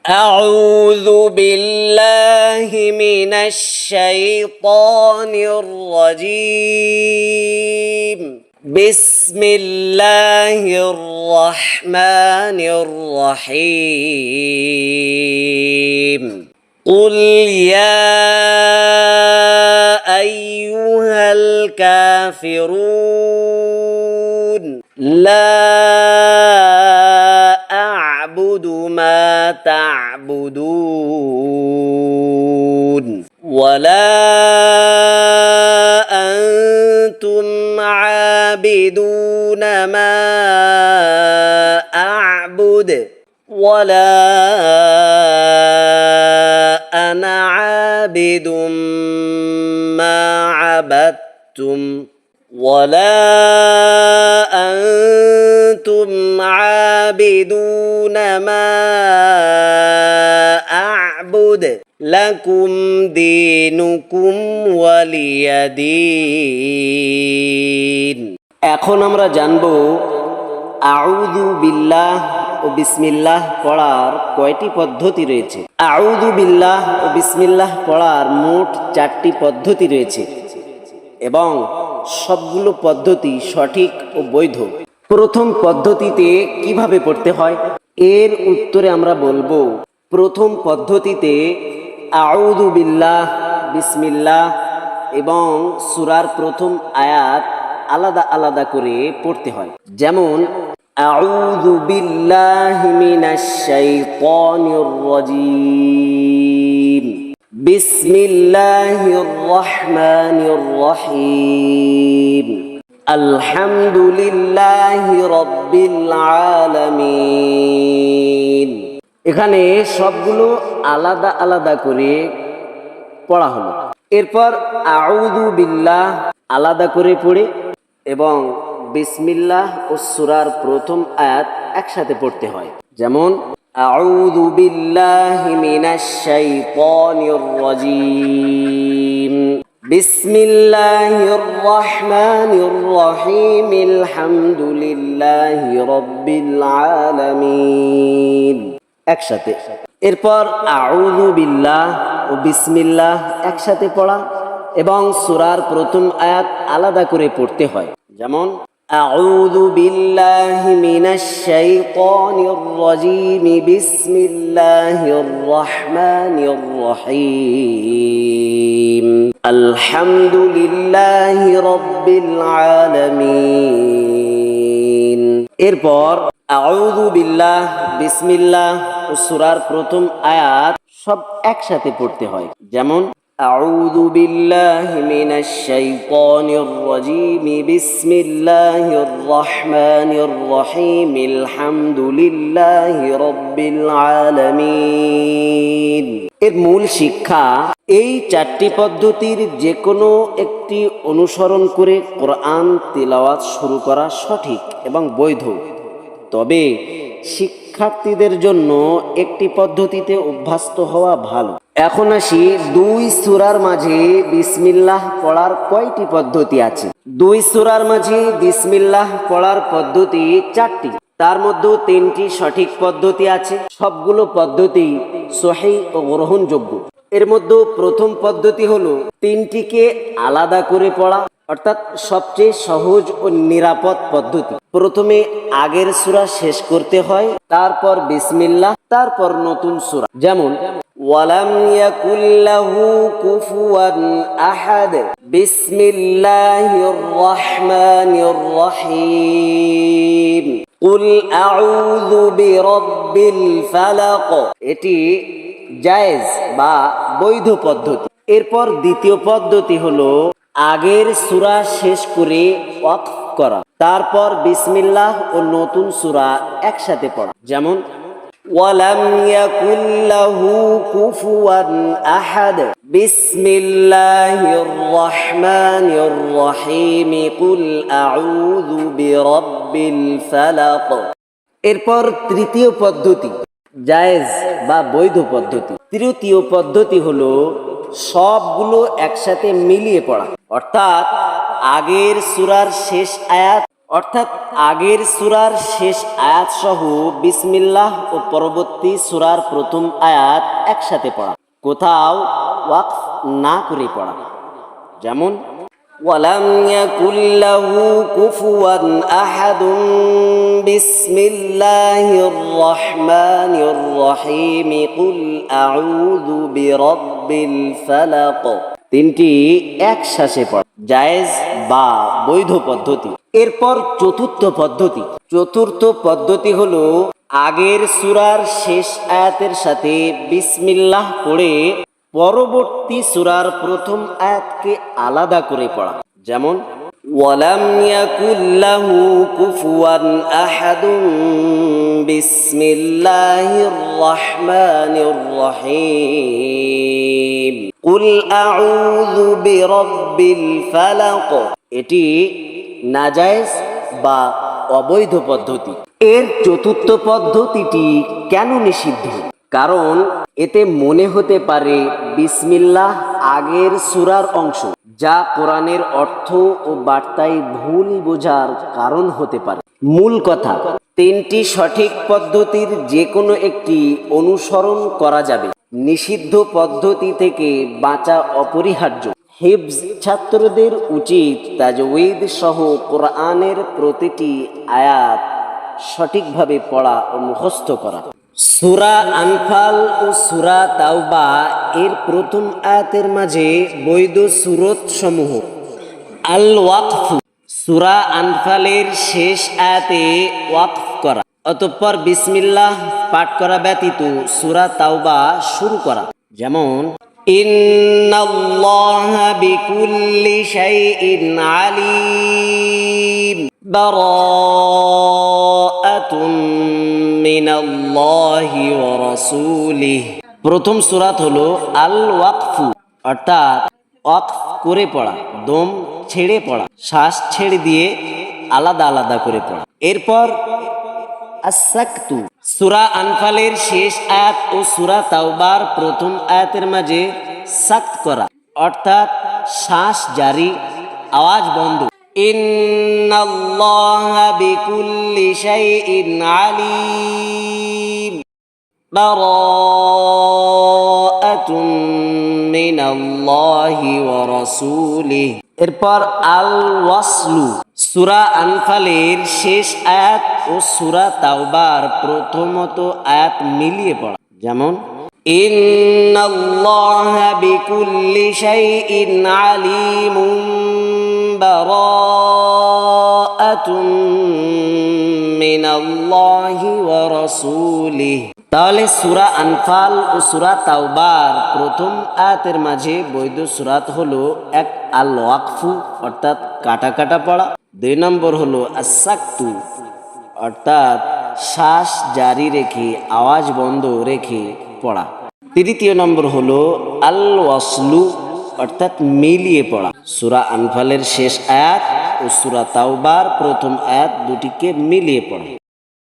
أعوذ بالله من الشيطان الرجيم بسم الله الرحمن الرحيم قل يا أيها الكافرون لا أعبد ما تعبدون ولا أنتم عابدون ما أعبد ولا أنا عابد ما عبدتم ولا أنتم عابدون ما أعبد لكم دينكم ولي دين। এখন আমরা জানবো আউযু বিল্লাহ ও বিসমিল্লাহ পড়ার কয়টি পদ্ধতি রয়েছে। আউযু বিল্লাহ ও বিসমিল্লাহ পড়ার মোট 4টি পদ্ধতি রয়েছে এবং সবগুলো পদ্ধতি সঠিক ও বৈধ। প্রথম পদ্ধতিতে কিভাবে পড়তে হয় এর উত্তরে আমরা বলবো, প্রথম পদ্ধতিতে আউযু বিল্লাহ, বিসমিল্লাহ এবং সূরার প্রথম আয়াত আলাদা আলাদা করে পড়তে হয়। যেমন আউযু বিল্লাহি মিনাশ শাইতানির রাজীম বিসমিল্লাহির রহমানির রহিম আলহামদুলিল্লাহি রাব্বিল আলামিন। এখানে সবগুলো আলাদা আলাদা করে পড়া হলো। এরপর আউযু বিল্লাহ আলাদা করে পড়ে এবং বিসমিল্লাহ ও সূরার প্রথম আয়াত একসাথে পড়তে হয়। যেমন আউযু বিল্লাহি মিনাশ শাইতানির রাজীম বিসমিল্লাহির রহমানির রহিম আলহামদুলিল্লাহি রাব্বিল আলামিন একসাথে। এরপর আউযু বিল্লাহ ও বিসমিল্লাহ একসাথে পড়া এবং সূরার প্রথম আয়াত আলাদা করে পড়তে হয়। যেমন আউযু বিল্লাহি মিনাশ শাইতানির রাজীম বিসমিল্লাহির রহমানির রহিম আলহামদুলিল্লাহি রাব্বিল আলামিন। এরপর আউযু বিল্লাহ, বিসমিল্লাহ ও সূরার প্রথম আয়াত সব একসাথে পড়তে হয়। যেমন আউযু বিল্লাহি মিনাশ শাইতানির রাজীম বিসমিল্লাহির রহমানির রহিম আলহামদুলিল্লাহি রাব্বিল আলামিন। এর মূল শিক্ষা, এই 4টি পদ্ধতির যে কোনো একটি অনুসরণ করে কোরআন তিলাওয়াত শুরু করা সঠিক এবং বৈধ। তবে শিক্ষার্থীদের জন্য একটি পদ্ধতিতে অভ্যস্ত হওয়া ভালো। এখন আসি 2 সূরার মাঝে বিসমিল্লাহ পড়ার কয়টি পদ্ধতি আছে। 2 সূরার মাঝে বিসমিল্লাহ পড়ার পদ্ধতি 4টি, তার মধ্যে 3টি সঠিক পদ্ধতি আছে। সবগুলো পদ্ধতি সহিহ ও গ্রহণযোগ্য। এর মধ্যে প্রথম পদ্ধতি হলো 3টিকে আলাদা করে পড়া, অর্থাৎ সবচেয়ে সহজ ও নিরাপদ পদ্ধতি। প্রথমে আগের সূরা শেষ করতে হয়, তারপর বিসমিল্লাহ, তারপর নতুন সূরা। যেমন ওয়ালাম ইয়াকুল্লাহু কুফুয়ান আহাদ বিসমিল্লাহির রহমানির রহিম কুল আউযু বিরাব্বিল ফালাক। এটি জায়েজ বা বৈধ পদ্ধতি। এরপর দ্বিতীয় পদ্ধতি হলো আগের সূরা শেষ করে ওয়াকফ করা, তারপর বিসমিল্লাহ ও নতুন সূরা একসাথে পড়া। যেমন ওয়ালাম ইয়াকুল্লাহু কুফুয়ান আহাদ বিসমিল্লাহির রহমানির রহিম কুল আউযু বিরাব্বিল ফালাক। এরপর তৃতীয় পদ্ধতি জায়েজ বা বৈধ পদ্ধতি। তৃতীয় পদ্ধতি হলো সবগুলো একসাথে মিলিয়ে পড়া, অর্থাৎ আগের সূরার শেষ আয়াত অর্থাৎ আগের সূরার শেষ আয়াত সহ বিসমিল্লাহ ও পরবর্তী সূরার প্রথম আয়াত একসাথে পড়া, কোথাও ওয়াকফ না করে পড়া। যেমন ওয়ালাম ইয়াকুল্লাহু কুফুয়ান আহাদুন বিসমিল্লাহির রহমানির রহিম কুল আউযু বিরাব্বিল ফালাক। তিনটি একসাথে পড়া জায়েজ বা বৈধ পদ্ধতি। এরপর চতুর্থ পদ্ধতি হলো আগের সূরার শেষ আয়াতের সাথে বিসমিল্লাহ পড়ে পরবর্তী সূরার প্রথম আয়াতকে আলাদা করে পড়া। যেমন ওয়ালাম ইয়াকুল্লাহু কুফুয়ান আহাদুন বিসমিল্লাহির রহমানির রহিম কুল আউযু বিরাব্বিল ফালাক। এটি নাজায়েজ বা অবৈধ পদ্ধতি। এর চতুর্থ পদ্ধতিটি কেন নিষিদ্ধ? কারণ এতে মনে হতে পারে বিসমিল্লাহ আগের সূরার অংশ, যা কোরআনের অর্থ ও বার্তায় ভুল বোঝার কারণ হতে পারে। মূল কথা, তিনটি সঠিক পদ্ধতির যে কোনো একটি অনুসরণ করা যাবে। নিষিদ্ধ পদ্ধতি থেকে বাঁচা অপরিহার্য। হিফজ ছাত্রদের উচিত তাজউইদ সহ কোরআনের প্রতিটি আয়াত সঠিকভাবে পড়া ও মুখস্থ করা। সূরা আনফাল ও সূরা তাওবা এর প্রথম আয়াতের মাঝে বৈধ সূরত সমূহ। আল ওয়াকফ, সূরা আনফালের শেষ আয়াতে ওয়াকফ করা, অতঃপর বিসমিল্লাহ পাঠ করা ব্যতীত সূরা তাওবা শুরু করা। যেমন ইন্নাল্লাহা বিকুল্লি শাইইন আলীম বারাআতুম মিনাল্লাহি ওয়া রাসূলিহি। প্রথম সূরাত হলো আল ওয়াকফ, অর্থাৎ ওয়াকফ করে পড়া, দম ছেড়ে পড়া, শ্বাস ছেড়ে দিয়ে আলাদা আলাদা করে পড়া। এরপর আস-সাকতু, সূরা আনফালের শেষ আয়াত ও সূরা তাওবার প্রথম আয়াতের মাঝে সাক্ত করা, অর্থাৎ শ্বাস জারি, আওয়াজ বন্ধ। ইন্নাল্লাহা বিকুল্লি শাইইন আলীম বারাআতুম মিনাল্লাহি ওয়া রাসূলিহি। এরপর আল ওয়াসলু, সূরা আনফালের শেষ আয়াত ও সূরা তাওবার প্রথমত আয়াত মিলিয়ে পড়া। যেমন ইন্নাল্লাহা বিকুল্লি শাইইন আলীমুম বারাআতুম মিনাল্লাহি ওয়া রাসূলিহি। তাহলে সূরা আনফাল ও সূরা তাওবার প্রথম আয়াতের মাঝে বৈধ সূরাত হলো এক আল ওয়াকফু, অর্থাৎ কাটা কাটা পড়া। 2 নম্বর হলো আস-সাকতু, অর্থাৎ শ্বাস জারি রেখে আওয়াজ বন্ধ রেখে পড়া। 3 নম্বর হলো আল ওয়াসলু, অর্থাৎ মিলিয়ে পড়া। সূরা আনফালের শেষ আয়াত ও সূরা তাওবার প্রথম আয়াত দুটিকে মিলিয়ে পড়া।